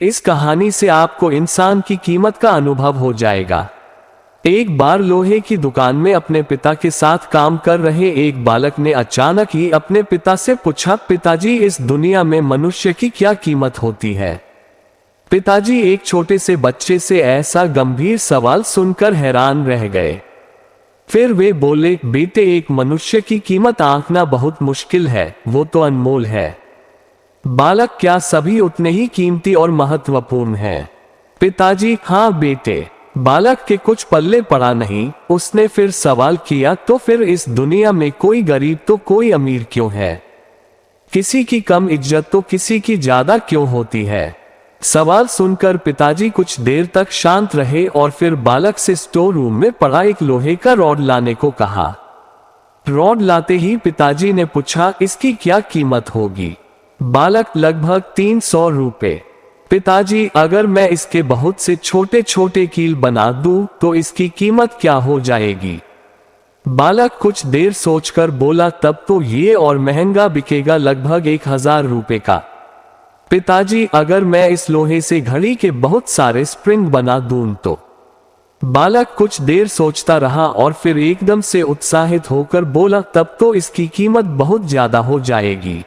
इस कहानी से आपको इंसान की कीमत का अनुभव हो जाएगा। एक बार लोहे की दुकान में अपने पिता के साथ काम कर रहे एक बालक ने अचानक ही अपने पिता से पूछा, पिताजी, इस दुनिया में मनुष्य की क्या कीमत होती है? पिताजी एक छोटे से बच्चे से ऐसा गंभीर सवाल सुनकर हैरान रह गए। फिर वे बोले, बेटे, एक मनुष्य की कीमत आंकना बहुत मुश्किल है, वो तो अनमोल है। बालक, क्या सभी उतने ही कीमती और महत्वपूर्ण हैं? पिताजी, हाँ बेटे। बालक के कुछ पल्ले पड़ा नहीं। उसने फिर सवाल किया, तो फिर इस दुनिया में कोई गरीब तो कोई अमीर क्यों है? किसी की कम इज्जत तो किसी की ज्यादा क्यों होती है? सवाल सुनकर पिताजी कुछ देर तक शांत रहे और फिर बालक से स्टोर रूम में पड़ा एक लोहे का रॉड लाने को कहा। रॉड लाते ही पिताजी ने पूछा, इसकी क्या कीमत होगी? बालक, लगभग 300 रुपए। पिताजी, अगर मैं इसके बहुत से छोटे छोटे कील बना दूं तो इसकी कीमत क्या हो जाएगी? बालक कुछ देर सोचकर बोला, तब तो ये और महंगा बिकेगा, लगभग 1000 रुपए का। पिताजी, अगर मैं इस लोहे से घड़ी के बहुत सारे स्प्रिंग बना दूं तो? बालक कुछ देर सोचता रहा और फिर एकदम से उत्साहित होकर बोला, तब तो इसकी कीमत बहुत ज्यादा हो जाएगी।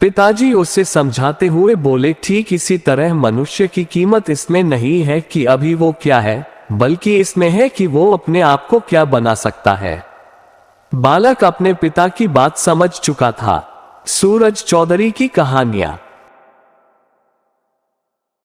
पिताजी उसे समझाते हुए बोले, ठीक इसी तरह मनुष्य की कीमत इसमें नहीं है कि अभी वो क्या है, बल्कि इसमें है कि वो अपने आप को क्या बना सकता है। बालक अपने पिता की बात समझ चुका था। सूरज चौधरी की कहानियां।